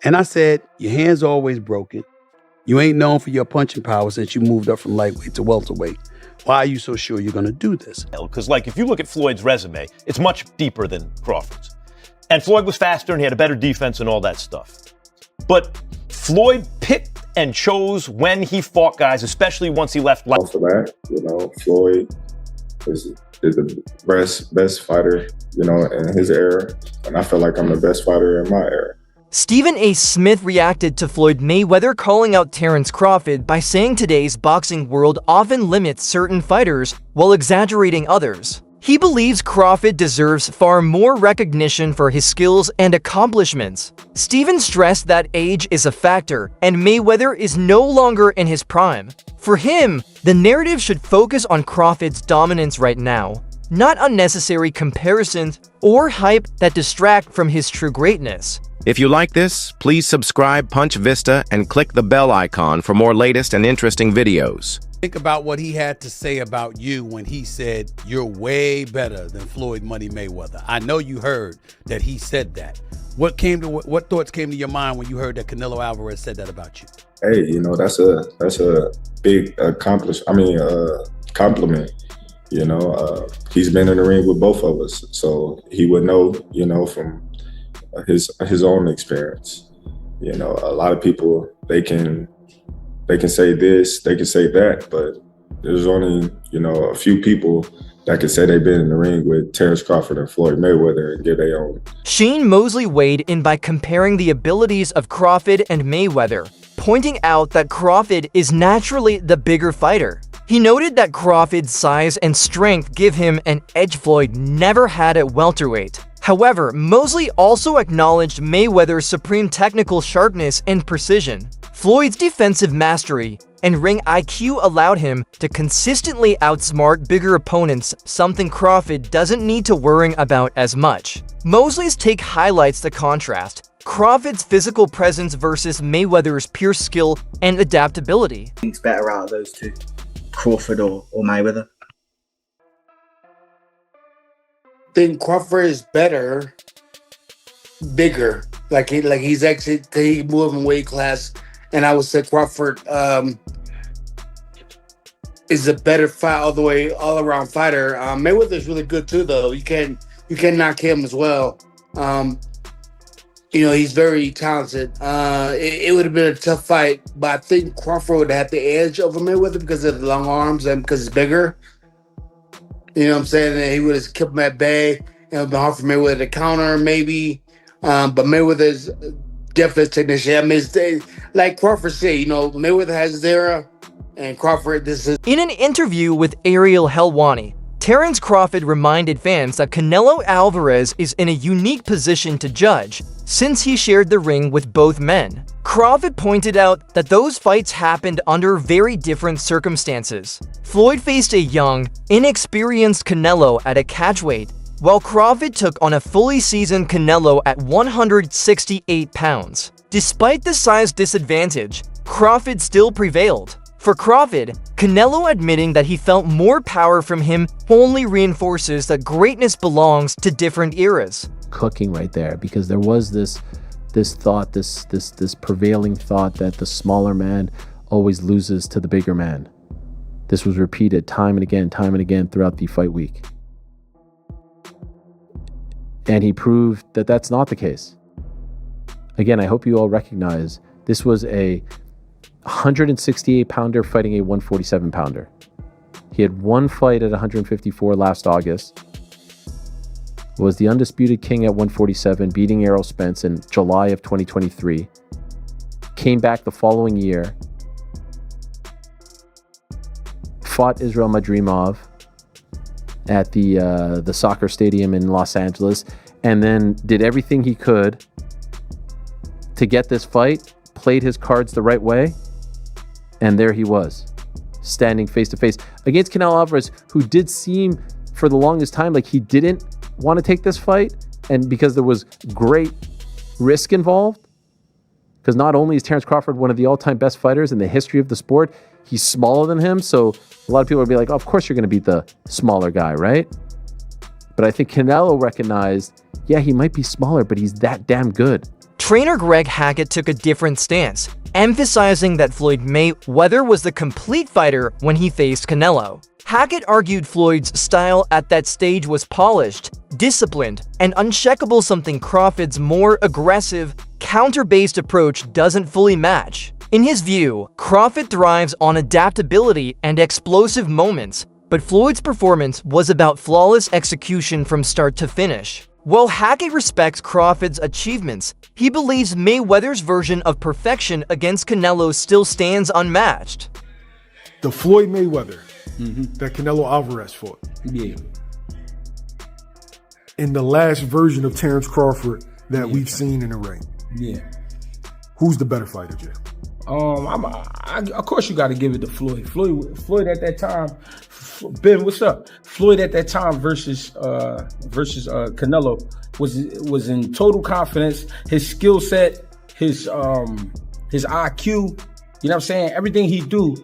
And I said, your hand's always broken. You ain't known for your punching power since you moved up from lightweight to welterweight. Why are you so sure you're going to do this? Because, like, if you look at Floyd's resume, it's much deeper than Crawford's. And Floyd was faster and he had a better defense and all that stuff. But Floyd picked and chose when he fought guys, especially once he left. Off of that, Floyd is the best fighter, in his era. And I feel like I'm the best fighter in my era. Stephen A. Smith reacted to Floyd Mayweather calling out Terence Crawford by saying today's boxing world often limits certain fighters while exaggerating others. He believes Crawford deserves far more recognition for his skills and accomplishments. Stephen stressed that age is a factor and Mayweather is no longer in his prime. For him, the narrative should focus on Crawford's dominance right now, not unnecessary comparisons or hype that distract from his true greatness. If you like this, please subscribe Punch Vista and click the bell icon for more latest and interesting videos. Think about what he had to say about you when he said, you're way better than Floyd Money Mayweather. I know you heard that he said that. What thoughts came to your mind when you heard that Canelo Alvarez said that about you? Hey, that's a big compliment. He's been in the ring with both of us, so he would know, from his own experience. A lot of people, they can say this, they can say that, but there's only, a few people that can say they've been in the ring with Terence Crawford and Floyd Mayweather and give their own. Shane Mosley weighed in by comparing the abilities of Crawford and Mayweather, pointing out that Crawford is naturally the bigger fighter. He noted that Crawford's size and strength give him an edge Floyd never had at welterweight. However, Mosley also acknowledged Mayweather's supreme technical sharpness and precision. Floyd's defensive mastery and ring IQ allowed him to consistently outsmart bigger opponents, something Crawford doesn't need to worry about as much. Mosley's take highlights the contrast: Crawford's physical presence versus Mayweather's pure skill and adaptability. Who's better out of those two, Crawford or Mayweather? I think Crawford is better, bigger. He's actually, he moved in weight class, and I would say Crawford is a better fight all around fighter. Mayweather's really good too, though. You can knock him as well. He's very talented. It would have been a tough fight, but I think Crawford would have the edge over Mayweather because of the long arms and because he's bigger. You know what I'm saying? And he would have kept him at bay. It would have been hard for Mayweather to counter, maybe. But Mayweather's definitely a technician. Like Crawford said, Mayweather has his era, and Crawford, this is... In an interview with Ariel Helwani, Terence Crawford reminded fans that Canelo Alvarez is in a unique position to judge, since he shared the ring with both men. Crawford pointed out that those fights happened under very different circumstances. Floyd faced a young, inexperienced Canelo at a catchweight, while Crawford took on a fully seasoned Canelo at 168 pounds. Despite the size disadvantage, Crawford still prevailed. For Crawford, Canelo admitting that he felt more power from him only reinforces that greatness belongs to different eras. Cooking right there, because there was this prevailing thought that the smaller man always loses to the bigger man. This was repeated time and again throughout the fight week. And he proved that that's not the case. Again, I hope you all recognize this was a 168-pounder fighting a 147-pounder. He had one fight at 154 last August, was the undisputed king at 147, beating Errol Spence in July of 2023. Came back the following year, fought Israel Madrimov at the soccer stadium in Los Angeles, and then did everything he could to get this fight, played his cards the right way, and there he was, standing face to face against Canelo Alvarez, who did seem for the longest time like he didn't want to take this fight, and because there was great risk involved, because not only is Terence Crawford one of the all-time best fighters in the history of the sport, he's smaller than him, so a lot of people would be like, oh, of course you're going to beat the smaller guy, right? But I think Canelo recognized, yeah, he might be smaller, but he's that damn good. Trainer Greg Hackett took a different stance, emphasizing that Floyd Mayweather was the complete fighter when he faced Canelo. Hackett argued Floyd's style at that stage was polished, disciplined, and uncheckable, something Crawford's more aggressive, counter-based approach doesn't fully match. In his view, Crawford thrives on adaptability and explosive moments, but Floyd's performance was about flawless execution from start to finish. While Hackett respects Crawford's achievements, he believes Mayweather's version of perfection against Canelo still stands unmatched. The Floyd Mayweather that Canelo Alvarez fought. Yeah. And the last version of Terence Crawford that we've seen in the ring. Yeah. Who's the better fighter, Jim? Of course you got to give it to Floyd. Floyd at that time, Ben, what's up? Floyd at that time versus Canelo was in total confidence. His skill set, his IQ, you know what I'm saying? Everything he do,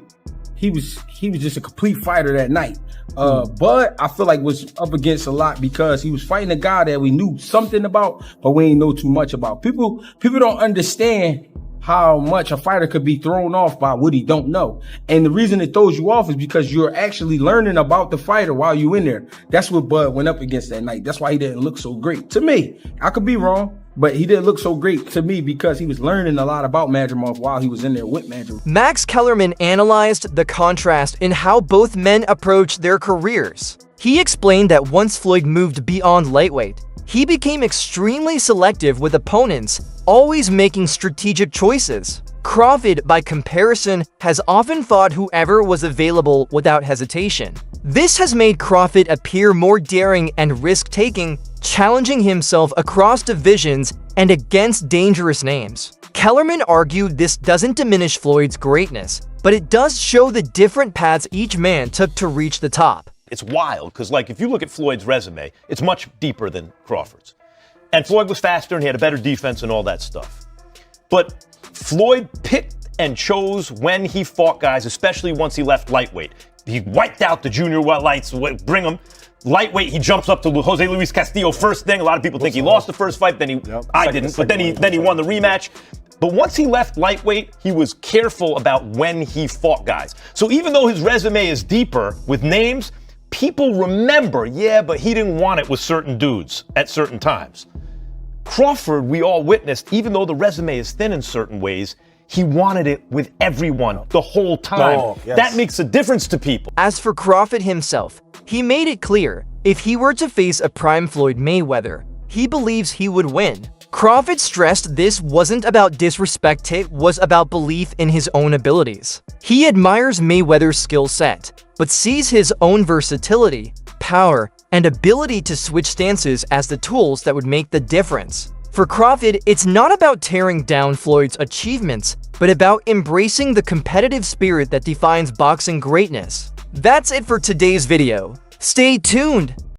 he was just a complete fighter that night. But I feel like was up against a lot because he was fighting a guy that we knew something about, but we ain't know too much about. People don't understand how much a fighter could be thrown off by what he don't know. And the reason it throws you off is because you're actually learning about the fighter while you're in there. That's what Bud went up against that night. That's why he didn't look so great. To me, I could be wrong, but he didn't look so great to me because he was learning a lot about Madrimov while he was in there with Madrimov. Max Kellerman analyzed the contrast in how both men approached their careers. He explained that once Floyd moved beyond lightweight, he became extremely selective with opponents, always making strategic choices. Crawford, by comparison, has often fought whoever was available without hesitation. This has made Crawford appear more daring and risk-taking, challenging himself across divisions and against dangerous names. Kellerman argued this doesn't diminish Floyd's greatness, but it does show the different paths each man took to reach the top. It's wild because, like, if you look at Floyd's resume, it's much deeper than Crawford's. And Floyd was faster and he had a better defense and all that stuff. But Floyd picked and chose when he fought guys, especially once he left lightweight. He wiped out the junior lights, bring him. Lightweight, he jumps up to Jose Luis Castillo first thing. A lot of people think he lost the first fight, I didn't, but then he won the rematch. But once he left lightweight, he was careful about when he fought guys. So even though his resume is deeper with names, people remember, yeah, but he didn't want it with certain dudes at certain times. Crawford, we all witnessed, even though the resume is thin in certain ways, he wanted it with everyone the whole time. Oh, yes. That makes a difference to people. As for Crawford himself, he made it clear, if he were to face a prime Floyd Mayweather, he believes he would win. Crawford stressed this wasn't about disrespect, it was about belief in his own abilities. He admires Mayweather's skill set, but sees his own versatility, power, and ability to switch stances as the tools that would make the difference. For Crawford, it's not about tearing down Floyd's achievements, but about embracing the competitive spirit that defines boxing greatness. That's it for today's video. Stay tuned!